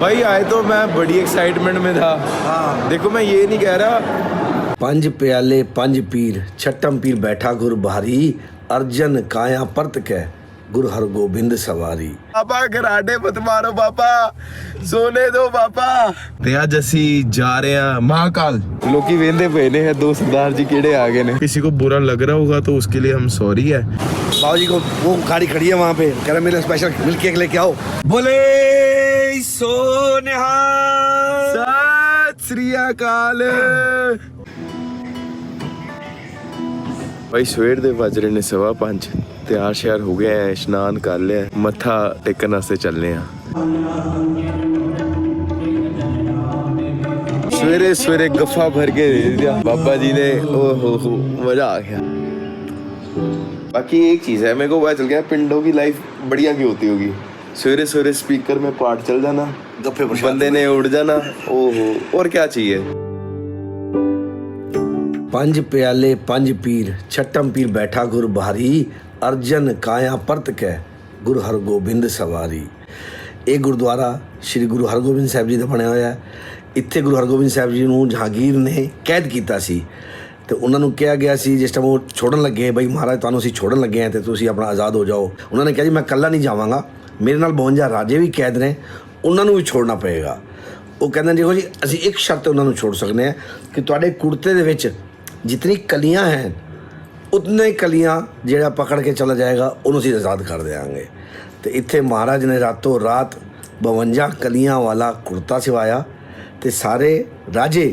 भाई आए तो मैं बड़ी एक्साइटमेंट में था। हाँ देखो मैं ये नहीं कह रहा। पंज प्याले पंज पीर छठम पीर बैठा गुर भारी अर्जन काया परत कै गुर हरगोबिंद सवारी। पापा घराटे मत मारो पापा, सोने दो पापा। ते आज असी जा रहे हैं महाकाल। लोकी वेंदे पे ने दो सरदार जी केड़े आ गए ने। किसी को बुरा लग रहा होगा तो उसके लिए हम सॉरी है। बाबू जी को वो गाड़ी खड़ी है वहाँ पे, कह रहे मेरे स्पेशल मिल्क केक लेके आओ। बोले सोनिहा सत श्री अकाल। भाई सवेर दे बज रहे ने 5:15 तैयार श्यार हो गए हैं, इशनान कर लिया, मत्था टेकन वास्ते चलने हैं। सवेरे सवेरे गफ्फा भर के दे दिया बाबा जी ने। ओहो मजा आ गया। बाकी एक चीज है, मेरे को पता चल गया पिंडों की लाइफ बढ़िया की होती होगी। सवेरे सवेरे स्पीकर में पाठ चल जाना, गप्पे बंदे ने उड़ जाना। ओहो और क्या चाहिए। पंज प्याले पंज पीर छठम पीर बैठा गुर भारी अर्जन काया परत कै गुर हरगोबिंद सवारी। ਇਹ ਗੁਰਦੁਆਰਾ ਸ਼੍ਰੀ ਗੁਰੂ ਹਰਗੋਬਿੰਦ ਸਾਹਿਬ ਜੀ ਦਾ ਬਣਿਆ ਹੋਇਆ ਹੈ। ਇੱਥੇ ਗੁਰੂ ਹਰਗੋਬਿੰਦ ਸਾਹਿਬ ਜੀ ਨੂੰ ਜਹਾਂਗੀਰ ਨੇ ਕੈਦ ਕੀਤਾ ਸੀ ਤੇ ਉਹਨਾਂ ਨੂੰ ਕਿਹਾ ਗਿਆ ਸੀ ਜਿਸ ਟਾਈਮ ਉਹ ਛੋੜਨ ਲੱਗੇ, ਬਈ ਮਹਾਰਾਜ ਤੁਹਾਨੂੰ ਅਸੀਂ ਛੋੜਨ ਲੱਗੇ ਹਾਂ ਤੇ ਤੁਸੀਂ ਆਪਣਾ ਆਜ਼ਾਦ ਹੋ ਜਾਓ। ਉਹਨਾਂ ਨੇ ਕਿਹਾ ਜੀ ਮੈਂ ਇਕੱਲਾ ਨਹੀਂ ਜਾਵਾਂਗਾ, ਮੇਰੇ ਨਾਲ 52 ਰਾਜੇ ਵੀ ਕੈਦ ਨੇ, ਉਹਨਾਂ ਨੂੰ ਵੀ ਛੋੜਨਾ ਪਏਗਾ। ਉਹ ਕਹਿੰਦੇ ਦੇਖੋ ਜੀ ਅਸੀਂ ਇੱਕ ਸ਼ਰਤ ਉਹਨਾਂ ਨੂੰ ਛੋੜ ਸਕਦੇ ਹਾਂ ਕਿ ਤੁਹਾਡੇ ਕੁੜਤੇ ਦੇ ਵਿੱਚ जितनी कलियां हैं उतने कलियां जेड़ा पकड़ के चला जाएगा उन्होंने ਅਸੀਂ आज़ाद कर देंगे। तो इत्थे महाराज ने रातों रात 52 कलियां वाला कुर्ता सिवाया तो सारे राजे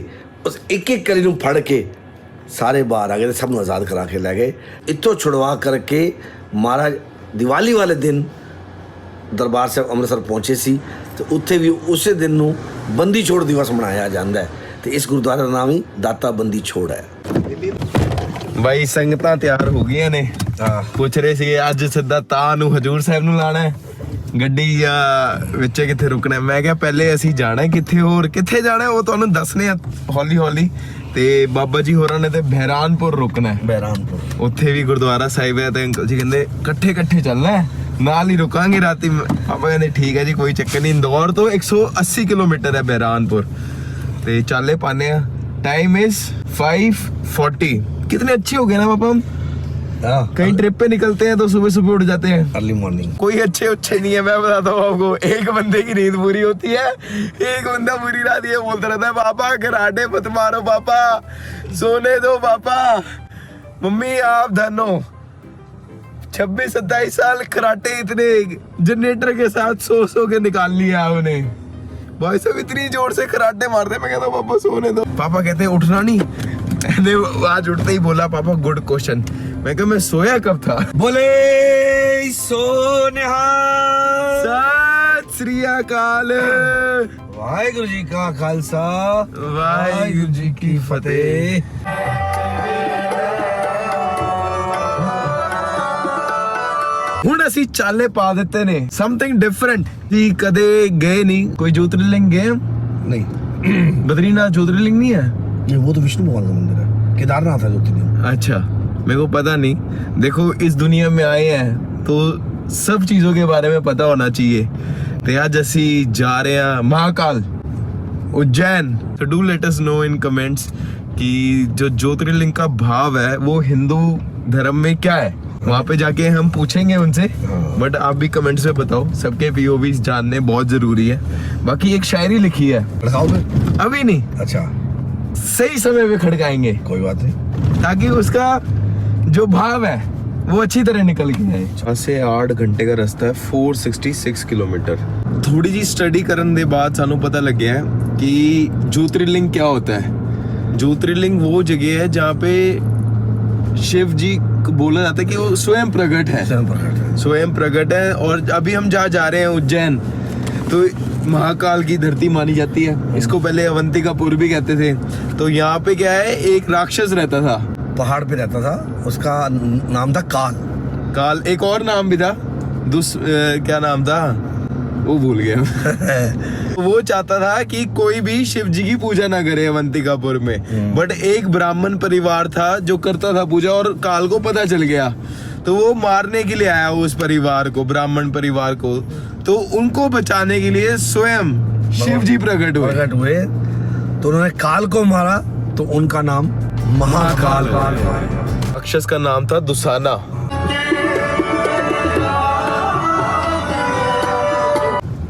उस एक एक कली फड़ के सारे बाहर आ गए, सब नूं आज़ाद करा के लै गए। इत्थों छुड़वा करके महाराज दिवाली वाले दिन दरबार साहब अमृतसर पहुँचे सी तो उत्थे भी उस दिन नूं बंदी छोड़ दिवस मनाया जाता है। तो इस गुरुद्वारे का नाम ही दाता बंदी छोड़ है। भाई संगतां तैयार हो गई ने, पुछ रहे सी अज सीधा तां नूं हजूर साहब नूं लाना है गड्डी या विच किथे रुकना है। मैं क्या पहले असी जाना है किथे होर, किथे जाना है वो तुहानूं दसने हौली हौली। ते बाबा जी होरां ने ते बहरानपुर रुकना है। बहरानपुर उत्थे भी गुरुद्वारा साहिब है। ते अंकल जी कहंदे कट्ठे कट्ठे चलना है, नाल ही रुकांगे राती। पापा कहंदे ठीक है जी कोई चक्कर नहीं। इंदौर तो 180 किलोमीटर है बहरानपुर। ते चाले पाने टाइम इज 5:40। कितने अच्छे हो गए ना पापा हम। कहीं ट्रिप पे निकलते हैं तो सुबह सुबह उठ जाते हैं अर्ली मॉर्निंग। कोई अच्छे नहीं है, मैं बताता हूँ आपको। एक बंदे की नींद पूरी होती है, एक बंदा पूरी रात ये बोलता रहता है पापा घराटे मत मारो पापा, सोने दो पापा। मम्मी आप धन हो, 26-27 साल कराटे इतने जनरेटर के साथ सो के निकाल लिया आपने। भाई साहब इतनी जोर से खराटे मारते, मैं कहता पापा सोने दो। पापा कहते हैं उठना नहीं। आज उठते ही बोला पापा गुड क्वेश्चन। मैं कहा मैं सोया कब था। बोले सोनिहा सत श्री अकाल। वाहिगुरु जी का खालसा वाहिगुरु जी की फतेह। ਹੁਣ ਅਸੀਂ ਚਾਲੇ ਪਾ ਦਿੱਤੇ ਨੇ ਸਮਥਿੰਗ ਡਿਫਰੈਂਟ ਕਿ ਕਦੇ ਗਏ ਨਹੀਂ। ਕੋਈ ज्योतिर्लिंग गए नहीं। बद्रीनाथ ज्योतिर्लिंग नहीं है। नहीं वो तो विष्णु भगवान का मंदिर है, केदारनाथ है ज्योतिर्लिंग। अच्छा मेरे को पता नहीं। देखो इस दुनिया में आए हैं तो सब चीजों के बारे में पता होना चाहिए। तो आज असी जा रहे हैं महाकाल उज्जैन। तो do let us know in comments कि जो ज्योतिर्लिंग का भाव है वो हिंदू धर्म में क्या है। वहाँ पे जाके हम पूछेंगे उनसे, बट आप भी कमेंट्स में बताओ। सबके पीओवी जानने बहुत जरूरी है। बाकी एक शायरी लिखी है, पढ़ाओ फिर। अभी नहीं, अच्छा सही समय पे खड़काएंगे, कोई बात नहीं, ताकि उसका जो भाव है वो अच्छी तरह निकल के आए। 6 से 8 घंटे का रास्ता है, 466 किलोमीटर। थोड़ी जी स्टडी करने के बाद सानू पता लग गया है कि ज्योतिर्लिंग क्या होता है। ज्योतिर्लिंग वो जगह है जहाँ पे शिव जी बोला जाता है कि वो स्वयं प्रकट है, स्वयं प्रकट है। और अभी हम जहाँ जा रहे हैं उज्जैन, तो महाकाल की धरती मानी जाती है। इसको पहले अवंतिकापुर भी कहते थे। तो यहाँ पे क्या है, एक राक्षस रहता था, पहाड़ पे रहता था, उसका नाम था काल। एक और नाम भी था, क्या नाम था वो भूल गया। वो चाहता था कि कोई भी शिव जी की पूजा ना करे अवंतिकापुर में। बट एक ब्राह्मण परिवार था जो करता था पूजा, और काल को पता चल गया तो वो मारने के लिए आया उस परिवार को, ब्राह्मण परिवार को। तो उनको बचाने के लिए स्वयं शिव जी प्रकट हुए। प्रकट हुए तो उन्होंने काल को मारा, तो उनका नाम महाकाल पड़ा। राक्षस का नाम था दुसाना।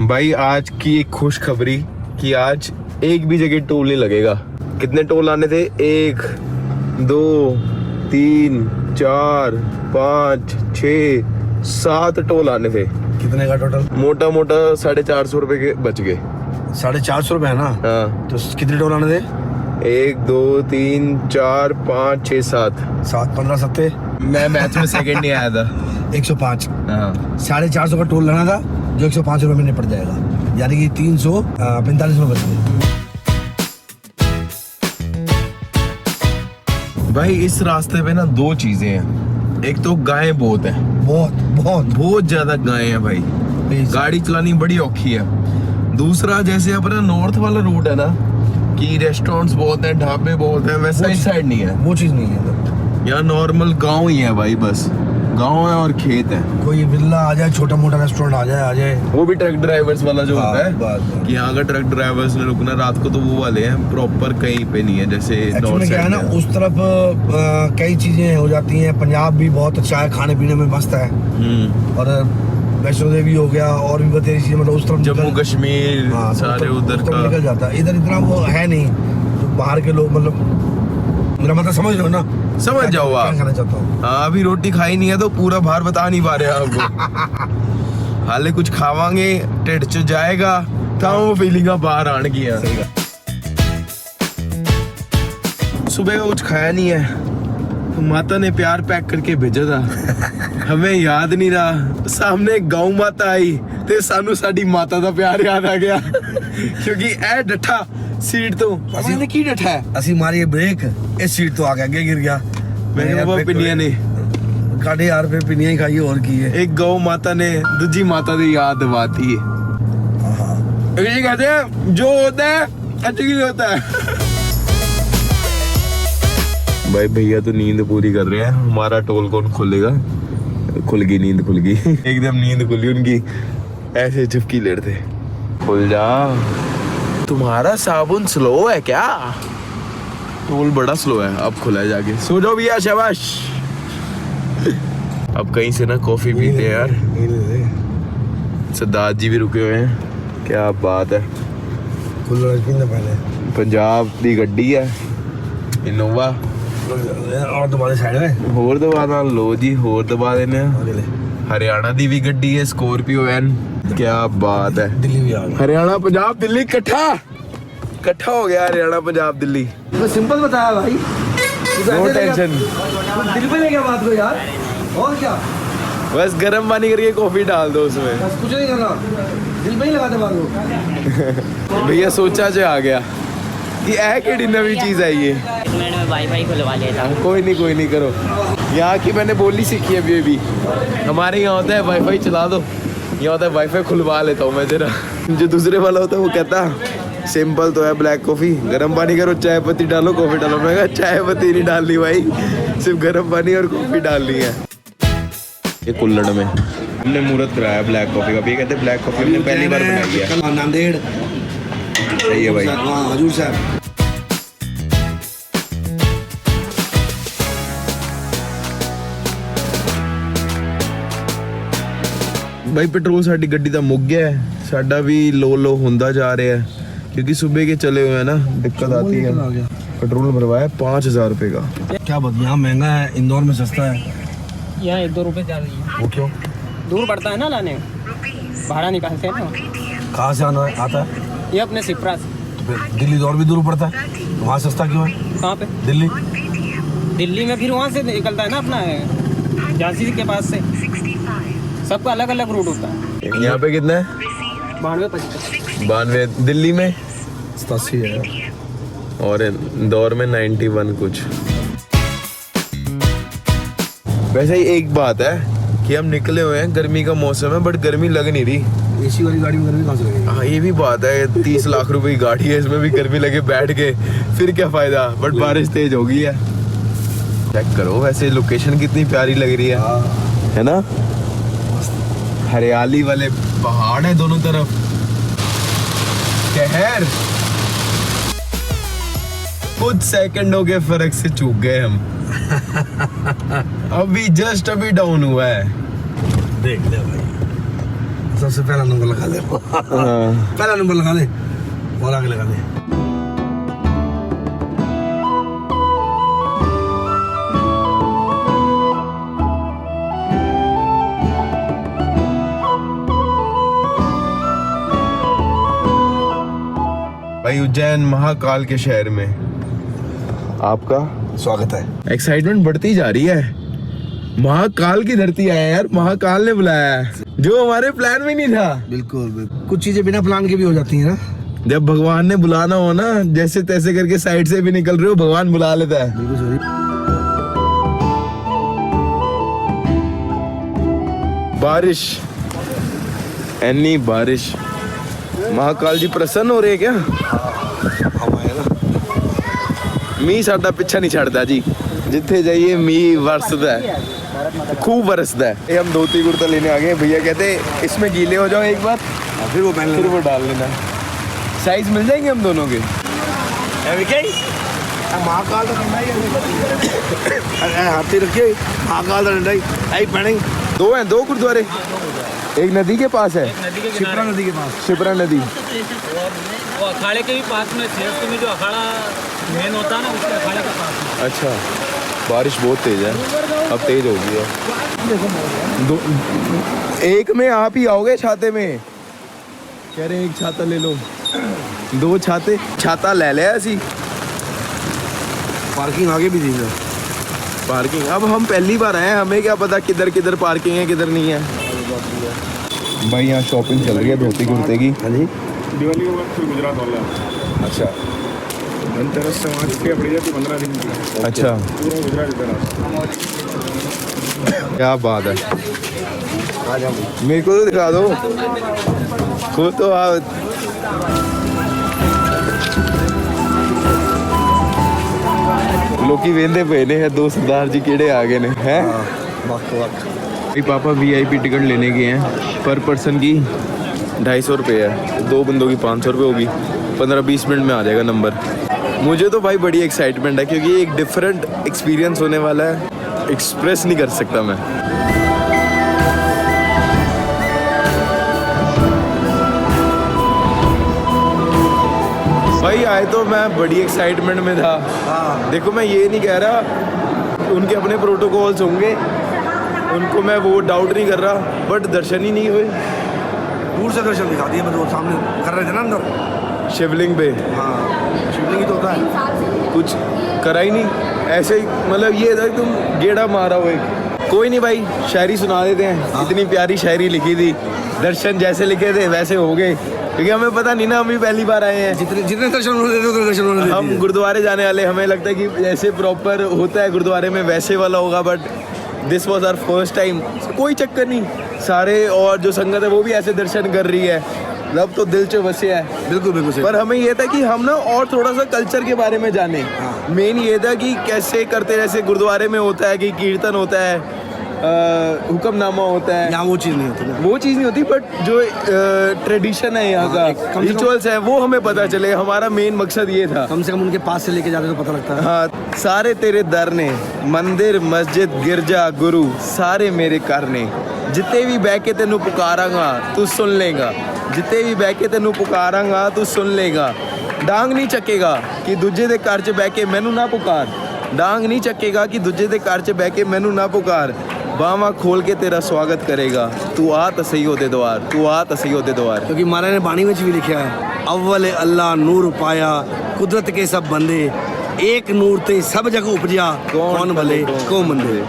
भाई आज की एक खुशखबरी कि आज एक भी जगह टोल नहीं लगेगा। कितने टोल आने थे? 1 2 3 4 5 6 7 टोल आने थे। कितने का टोटल? मोटा मोटा 450 रुपए के बच गए। 450 रुपए है ना? हाँ, तो कितने टोल आने थे? 1 2 3 4 5 6 7 7 15 सत्ते मैं मैथ में सेकंड नहीं आया था। 105। हाँ 450 का टोल लेना था, जो 105 रुपए में निपट जाएगा, यानी कि 345 रुपए बच गए। भाई इस रास्ते पे ना 2 चीजें हैं। एक तो गायें बहुत है, बहुत ज्यादा गायें हैं भाई, गाड़ी चलानी बड़ी औखी है। दूसरा जैसे अपना नॉर्थ वाला रूट है ना कि रेस्टोरेंट्स बहुत हैं, ढाबे बहुत हैं, वैसा इस साइड नहीं है। वो चीज नहीं है यहाँ नॉर्मल गांव ही है भाई, बस गांव है और खेत है। कोई विला आ जाए, छोटा मोटा रेस्टोरेंट आ जाए, वो भी ट्रक ड्राइवर्स वाला जो होता है बस। कि यहाँ का ट्रक ड्राइवर्स ने रुकना रात को, तो वो वाले हैं। प्रॉपर कहीं पे नहीं है जैसे एक्चुअली क्या है ना, उस तरफ कई चीजें हो जाती हैं। पंजाब भी बहुत अच्छा है, खाने पीने में मस्त है। और वैष्णो देवी हो गया और भी बतेरी चीजें, मतलब उस तरफ जम्मू कश्मीर सारे उधर का निकल जाता है। इधर इतना वो है नहीं, तो बाहर के लोग, मतलब मेरा मतलब समझ लो ना, समझ जाओ आप। क्या कहना चाहता हूँ। हाँ अभी रोटी खाई नहीं है तो पूरा भार बता नहीं पा रहे आपको। हाले कुछ खावांगे ढिड च जाएगा तो वो फीलिंग बाहर आने की है। सुबह कुछ खाया नहीं है तो माता ने प्यार पैक करके भेजा था। हमें याद नहीं रहा, सामने एक गौ माता आई ते सानू साडी माता का प्यार याद आ गया। क्योंकि ए डठा सीट तो असि की डठा है, ਅਸੀਂ ਮਾਰੀ ਬ੍ਰੇਕ, ਇਹ ਸੀਟ ਤੋਂ ਆ ਕੇ ਅੱਗੇ ਗਿਰ ਗਿਆ। मैं क्या बाबा पिनिया ने काटे यार पे पिनिया ही खाई और की है। एक गौ माता ने दूजी माता की याद दिवाती है। ये कहते हैं जो होता है अच्छा ही होता है। भाई भैया तो नींद पूरी कर रहे हैं, हमारा टोल कौन खोलेगा? खुल गई नींद, खुल गई एकदम नींद खुली उनकी, ऐसे झपकी लेते। खुल जा, तुम्हारा साबुन स्लो है क्या? टोल बड़ा स्लो है। अब खुला है, जाके सो जाओ भैया, शाबाश। अब कहीं से ना कॉफी पीते हैं यार। सरदार जी भी रुके हुए हैं, क्या बात है। पंजाब दी गड्डी है इनोवा। और तुम्हारे साइड में होर दबा ना लो जी, होर दबा देने। हरियाणा दी भी गड्डी है, स्कॉर्पियो वैन। क्या बात है, दिल्ली भी आ गया। हरियाणा पंजाब दिल्ली इकट्ठा हो गया। हरियाणा पंजाब दिल्ली। मैं सिंपल बताया भाई, नो टेंशन। दिल पे ले गया बात को यार, और क्या। बस गर्म पानी करके कॉफी डाल दो उसमें, बस कुछ नहीं करना, दिल पे ही लगा दे बात को। भैया सोचा जो आ गया कि ऐ केड़ी नवी चीज है ये। मैंने वाईफाई खुलवा लिया था। कोई नहीं करो। यहाँ की मैंने बोली सीखी है अभी। हमारे यहाँ होता है वाईफाई चला दो, यहाँ होता है वाईफाई खुलवा लेता हूँ मैं जरा। जो दूसरे वाला होता है वो कहता सिंपल तो है ब्लैक कॉफी, गर्म पानी करो, चाय पत्ती डालो, कॉफी डालो। मैं कहा चाय पत्ती नहीं डालनी भाई, सिर्फ गर्म पानी और कॉफी डालनी है। ये कुल्लड़ में हमने मुहूर्त कराया ब्लैक कॉफी का। ये कहते हैं ब्लैक कॉफी हमने पहली बार बनाई है। नांदेड़ सही है भाई। हाँ हजूर साहब। भाई पेट्रोल साडी गड्डी दा मुक गया है, साडा भी लो होंदा जा रहा है क्योंकि सुबह के चले हुए हैं ना, दिक्कत आती है। पेट्रोल भरवाया 5000 रुपए का। क्या बात, यहाँ महंगा है, इंदौर में सस्ता है। यहाँ 1-2 रुपए ज़्यादा ही है। वो क्यों? दूर पड़ता है ना लाने, भाड़ा निकालते हैं ना। कहाँ से आना आता है? ये अपने सिपरा से। तो फिर दिल्ली और भी दूर पड़ता है, वहाँ सस्ता क्यों है? कहाँ पे? दिल्ली। दिल्ली में फिर वहाँ से निकलता है ना अपना झांसी के पास से। सबका अलग अलग रूट होता है। यहाँ पे कितना है? 92-95। 92। दिल्ली में 87 है और इंदौर में 91 कुछ। वैसे ही एक बात है कि हम निकले हुए हैं, गर्मी का मौसम है बट गर्मी लग नहीं रही। एसी वाली गाड़ी में गर्मी कहाँ से लगेगी? हाँ ये भी बात है, 30 लाख रुपए की गाड़ी है, इसमें भी गर्मी लगे बैठ के फिर क्या फायदा। बट बारिश तेज हो गई है। चेक करो वैसे लोकेशन कितनी प्यारी लग रही है ना। हरियाली वाले पहाड़ है दोनों तरफ। शहर कुछ सेकंडों के फर्क से चूक गए हम। अभी जस्ट अभी डाउन हुआ है। देख ले भाई, सबसे पहला नंबर लगा ले। पहला नंबर लगा ले और आगे लगा ले। भाई उज्जैन महाकाल के शहर में आपका स्वागत है। एक्साइटमेंट बढ़ती जा रही है। महाकाल की धरती आया यार, महाकाल ने बुलाया है, जो हमारे प्लान में नहीं था। बिल्कुल बिल्कुल, कुछ चीजें बिना प्लान के भी हो जाती हैं ना। जब भगवान ने बुलाना हो ना, जैसे तैसे करके साइड से भी निकल रहे हो, भगवान बुला लेता है। बिल्कुल सही। बारिश, एनी बारिश। महाकाल जी प्रसन्न हो रहे हैं क्या? मीह साडा पीछा नहीं छड़ता जी, जिथे जाइए मीह बरसदा है, खूब बरसदा है। ये हम धोती कुर्ता लेने आ गए। भैया कहते इसमें गीले हो जाओ एक बार, फिर वो पहन फिर वो डाल लेना। साइज मिल जाएंगे हम दोनों के? महाकाल का डंडा ही हाथी रखे, महाकाल का डंडा ही पहनेंगे। दो हैं, दो गुरुद्वारे, एक नदी के पास है, शिप्रा नदी के पास। शिप्रा नदी। वो अखाड़े के भी पास में श्रेष्ठ में जो अखाड़ा मेन होता है ना, उसके अखाड़े के पास में। अच्छा, बारिश बहुत तेज है, अब तेज हो गई है। दो एक में आप ही आओगे छाते में? कह रहे हैं एक छाता ले लो, दो छाते, छाता ले लिया ऐसी। पार्किंग आगे भी दी है। पार्किंग, अब हम पहली बार आए हैं, हमें क्या पता किधर किधर पार्किंग है किधर नहीं है। भाई यहाँ शॉपिंग चल रही है धोती कुर्ते की। हाँ जी, दिवाली के बाद फिर गुजरात वाला। अच्छा धनतेरस से वहाँ छुट्टियाँ पड़ी जाती 15 दिन की। अच्छा, पूरा गुजरात इधर क्या बात है। आ जाओ। मेरे को तो दिखा दो खुद तो आप। लोकी वेंदे पे ने है, दो सरदार जी केड़े आ गए ने हैं। मेरे पापा VIP टिकट लेने गए हैं, पर पर्सन की 250 रुपये है, दो बंदों की 500 रुपये होगी। 15-20 मिनट में आ जाएगा नंबर। मुझे तो भाई बड़ी एक्साइटमेंट है, क्योंकि एक डिफरेंट एक्सपीरियंस होने वाला है, एक्सप्रेस नहीं कर सकता मैं। भाई आए तो मैं बड़ी एक्साइटमेंट में था। देखो मैं ये नहीं कह रहा, उनके अपने प्रोटोकॉल्स होंगे, उनको मैं वो डाउट नहीं कर रहा, बट दर्शन ही नहीं हुए। दूर से दर्शन दिखा दिए, मतलब सामने कर रहे थे ना अंदर शिवलिंग पे। हाँ, शिवलिंग ही तो होता है। कुछ करा ही नहीं, ऐसे ही मतलब ये था तुम गेड़ा मारा हो एक। कोई नहीं भाई, शायरी सुना देते हैं। इतनी प्यारी शायरी लिखी थी, दर्शन जैसे लिखे थे वैसे हो गए, क्योंकि हमें पता नहीं ना, हम भी पहली बार आए हैं। जितने दर्शन होने देते उतने दर्शन होने देते हम हैं। गुरुद्वारे जाने वाले, हमें लगता है कि जैसे प्रॉपर होता है गुरुद्वारे में वैसे वाला होगा, but this was our first time. कोई चक्कर नहीं, सारे और जो संगत है वो भी ऐसे दर्शन कर रही है, लब तो दिल च बसे है। बिल्कुल बिल्कुल सही। पर हमें ये था कि हम ना और थोड़ा सा कल्चर के बारे में जाने। मेन ये था कि कैसे करते, जैसे गुरुद्वारे में होता है कि कीर्तन होता है, हुक्मनामा होता है, यहाँ वो चीज़ नहीं होती ना। वो चीज़ नहीं होती, बट जो ट्रेडिशन है यहाँ का, कम से कम- रिचुअल्स है, वो हमें पता चले। हमारा मेन मकसद ये था। कम से कम उनके पास से लेके जाते तो पता लगता है। हाँ, सारे तेरे दर ने, मंदिर मस्जिद गिरजा गुरु सारे मेरे करने, जिते भी बह के तेनू पुकारांगा तू सुन लेगा, जिते भी बह के तेनू पुकारांगा तू सुन लेगा। डांग नहीं चकेगा कि दूजे दे घर च बह के मैनू ना पुकार, डांग नहीं चकेगा कि दूजे दे घर च बह के मैनू ना पुकार। बावा खोल के तेरा स्वागत करेगा, तू आ तसई होते द्वार, तू आ तसई होते द्वार। क्योंकि महाराज ने बाणी में भी लिखा है, अव्वल अल्लाह नूर पाया कुदरत के सब बंदे, एक नूर ते सब जगह उपजा, कौन भले को मंदे।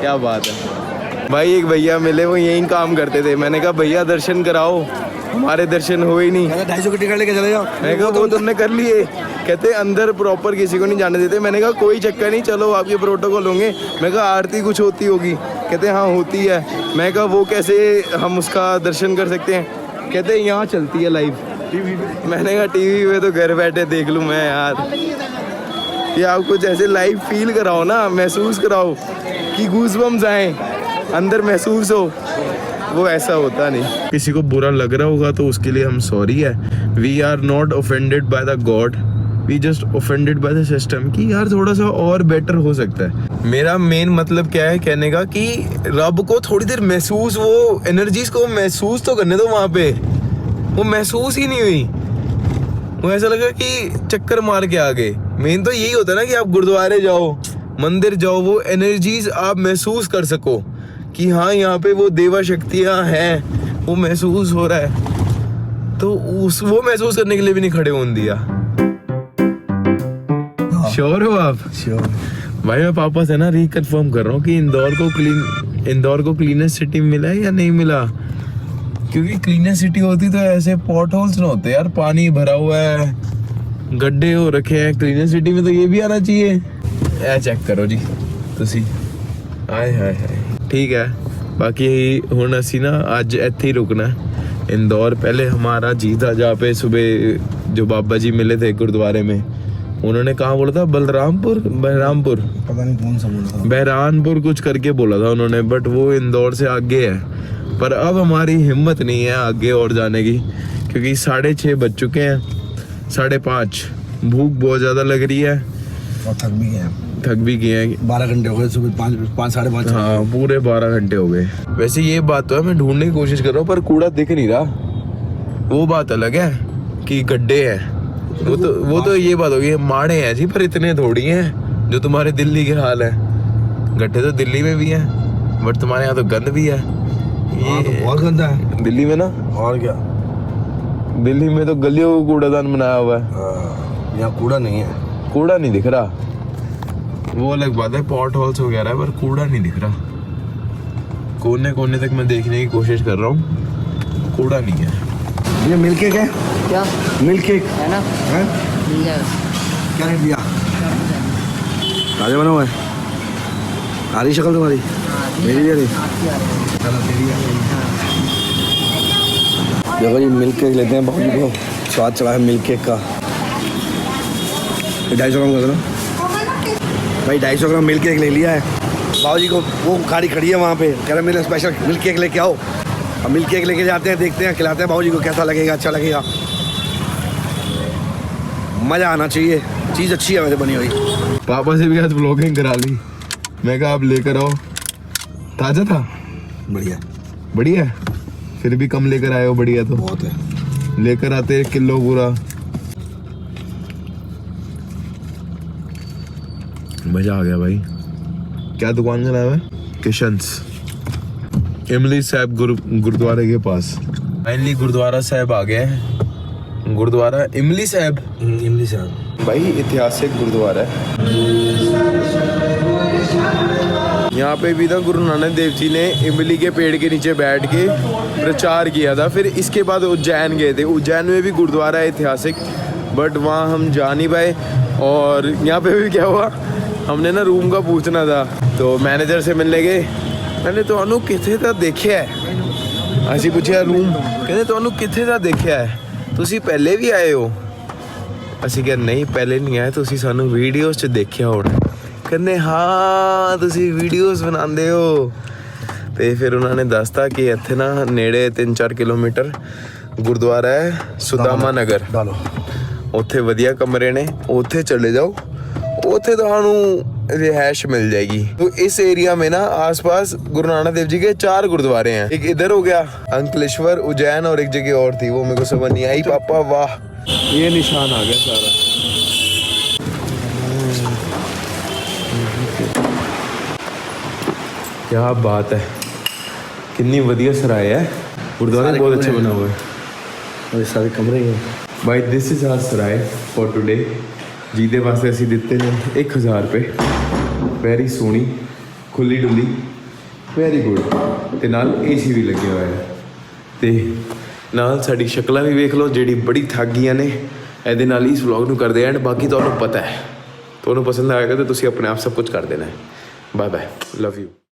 क्या बात है भाई। एक भैया मिले, वो यही काम करते थे। मैंने कहा भैया दर्शन कराओ, हमारे दर्शन हुए ही नहीं। 250 की टिकट लेके चले जाओ। मैंने कहा वो तुमने कर लिए? कहते अंदर प्रॉपर किसी को नहीं जाने देते। मैंने कहा कोई चक्कर नहीं, चलो आपके प्रोटोकॉल होंगे। मैं कहा आरती कुछ होती होगी? कहते हाँ होती है। मैं कहा वो कैसे हम उसका दर्शन कर सकते हैं? कहते यहाँ चलती है लाइव टीवी पे। मैंने कहा टीवी पे तो घर बैठे देख लूँ मैं यार, ये आप कुछ ऐसे लाइव फील कराओ ना, महसूस कराओ कि गूज़बम्स आए, अंदर महसूस हो। वो ऐसा होता नहीं। किसी को बुरा लग रहा होगा तो उसके लिए हम सॉरी है। We are not offended by the god, we just offended by the system कि यार थोड़ा सा और बेटर हो सकता है। मेरा मेन मतलब क्या है कहने का कि रब को थोड़ी देर महसूस, वो एनर्जीज को महसूस तो करने दो। वहां पे वो महसूस ही नहीं हुई, वो ऐसा लगा कि चक्कर मार के आ गए। मेन तो यही होता है ना कि आप गुरुद्वारे जाओ, मंदिर जाओ, वो एनर्जीज आप महसूस कर सको कि हाँ यहाँ पे वो देवा शक्तियाँ हैं, वो महसूस हो रहा है। तो वो महसूस करने के लिए भी नहीं खड़े होने दिया। श्योर हो आप? श्योर भाई मैं पापा से ना रिकन्फर्म कर रहा हूँ कि इंदौर को क्लीनेस्ट सिटी मिला है या नहीं मिला, क्योंकि क्लीनेस्ट सिटी होती तो ऐसे पॉट होल्स ना होते यार, पानी भरा हुआ है, गड्ढे हो रखे हैं। क्लीनेस्ट सिटी में तो ये भी आना चाहिए। ऐ चेक करो जी तुसी, आए हाय हाय। ठीक है, बाकी हुण असी ना अज इत्थे ही रुकना है इंदौर। पहले हमारा जी था जहाँ पे सुबह जो बाबा जी मिले थे गुरुद्वारे में, उन्होंने कहाँ बोला था, बलरामपुर, बहरामपुर, पता नहीं कौन सा बोला था, बहरानपुर कुछ करके बोला था उन्होंने, बट वो इंदौर से आगे है। पर अब हमारी हिम्मत नहीं है आगे और जाने की, क्योंकि 6:30 बज चुके हैं, 5:30। भूख बहुत ज़्यादा लग रही है और थक भी गए हैं। 12 घंटे हो गए, सुबह 5 साढ़े 5। हाँ पूरे 12 घंटे हो गए। वैसे ये बात तो है, मैं ढूंढने की कोशिश कर रहा हूँ पर कूड़ा दिख नहीं रहा। वो बात अलग है कि गड्ढे हैं, वो तो ये बात होगी, माड़े हैं जी, पर इतने थोड़ी हैं जो तुम्हारे दिल्ली के हाल है। गड्ढे तो दिल्ली में भी हैं, बट तुम्हारे यहाँ तो गंद भी है। ये तो बहुत गंदा है दिल्ली में ना, और क्या, दिल्ली में तो गलियों को कूड़ादान बनाया हुआ है। यहाँ कूड़ा नहीं है, कूड़ा नहीं दिख रहा, वो अलग बात है, पॉट होल्स वगैरह है, पर कूड़ा नहीं दिख रहा। कोने कोने तक मैं देखने की कोशिश कर रहा हूँ, कूड़ा नहीं है। ये मिल्क केक है क्या मिल्क केक है ना, है, मिल जाएगा। क्या रेट दिया? ताजा बना हुआ है, आ रही शक्ल तुम्हारी, मेरी भी आ रही, चलो तेरी आ रही। देखो जी मिल्क केक लेते हैं, बाबू जी को स्वाद चढ़ा है मिल्क केक का। 250 ग्राम कर दो भाई, 250 ग्राम मिल्क केक ले लिया है। बाबू जी को वो गाड़ी खड़ी है वहाँ पे, कह रहे मेरे स्पेशल मिल्क केक लेके आओ। अब मिल्क केक लेके जाते हैं, देखते हैं, खिलाते हैं बाबू जी को, कैसा लगेगा, अच्छा लगेगा। मज़ा आना चाहिए, चीज़ अच्छी है वैसे बनी हुई। पापा से भी आज व्लॉगिंग करा ली, मैं कहा आप लेकर आओ। ताज़ा था, बढ़िया बढ़िया है, फिर भी कम लेकर आए हो, बढ़िया तो बहुत है। लेकर आते 1 किलो पूरा। मजा आ गया भाई। क्या दुकान का नाम है? किशंस, इमली साहब गुरुद्वारे के पास। फाइनली गुरुद्वारा साहब आ गए हैं, गुरुद्वारा इमली साहब। इमली साहब भाई ऐतिहासिक गुरुद्वारा है। यहाँ पे भी ना गुरु नानक देव जी ने इमली के पेड़ के नीचे बैठ के प्रचार किया था। फिर इसके बाद उज्जैन गए थे, उज्जैन में भी गुरुद्वारा है ऐतिहासिक, बट वहाँ हम जा नहीं पाए। और यहाँ पे भी क्या हुआ, हमने ना रूम का पूछना था, तो मैनेजर से मिलने गए। मैंने तो किथे दा देखिया है, असी पूछा रूम, कहते तो किथे दा देखिया है, तुसी पहले भी आए हो? ਅਸੀਂ ਕਿਹਾ ਨਹੀਂ ਪਹਿਲੇ ਨਹੀਂ ਆਏ, ਤੁਸੀਂ ਸਾਨੂੰ ਵੀਡੀਓਜ਼ 'ਚ ਦੇਖਿਆ ਹੋਣਾ। ਕਹਿੰਦੇ ਹਾਂ ਤੁਸੀਂ ਵੀਡੀਓਜ਼ ਬਣਾਉਂਦੇ ਹੋ। ਤੇ ਫਿਰ ਉਹਨਾਂ ਨੇ ਦੱਸਤਾ ਕਿ ਇੱਥੇ ਨਾ ਨੇੜੇ 3-4 ਕਿਲੋਮੀਟਰ ਗੁਰਦੁਆਰਾ ਹੈ ਸੁਦਾਮਾ ਨਗਰ, ਉੱਥੇ ਵਧੀਆ ਕਮਰੇ ਨੇ, ਉੱਥੇ ਚਲੇ ਜਾਓ, ਉੱਥੇ ਤੁਹਾਨੂੰ रिहाइश मिल जाएगी। तो इस एरिया में ना आसपास गुरु नानक देव जी के 4 गुरुद्वारे हैं। एक इधर हो गया अंकलेश्वर, उज्जैन, और एक जगह और थी, वो मेरे को समझ नहीं आई। पापा वाह, ये निशान आ गया सारा। क्या बात है, कितनी वधिया सराय है, गुरुद्वारा बहुत अच्छा बना हुआ है, सारे कमरे हैं भाई। दिस इज आवर सराय फॉर टुडे। ਜਿਹਦੇ ਵਾਸਤੇ ਅਸੀਂ ਦਿੱਤੇ ਨੇ 1000 ਰੁਪਏ। ਵੈਰੀ ਸੋਹਣੀ, ਖੁੱਲੀ ਡੁੱਲੀ, ਵੈਰੀ ਗੁੱਡ, ਤੇ ਨਾਲ ਏਸੀ ਵੀ ਲੱਗਿਆ ਹੋਇਆ ਹੈ, ਤੇ ਨਾਲ ਸਾਡੀ ਸ਼ਕਲਾਂ ਵੀ ਵੇਖ ਲਓ ਜਿਹੜੀ ਬੜੀ ਥੱਕ ਗਈਆਂ ਨੇ। ਇਹਦੇ ਨਾਲ ਹੀ ਇਸ ਵਲੌਗ ਨੂੰ ਕਰਦੇ ਐਂਡ। ਬਾਕੀ ਤੁਹਾਨੂੰ ਪਤਾ ਹੈ, ਤੁਹਾਨੂੰ ਪਸੰਦ ਆਏਗਾ ਤਾਂ ਤੁਸੀਂ ਆਪਣੇ ਆਪ ਸਭ ਕੁਝ ਕਰ ਦੇਣਾ ਹੈ। Bye bye, love you.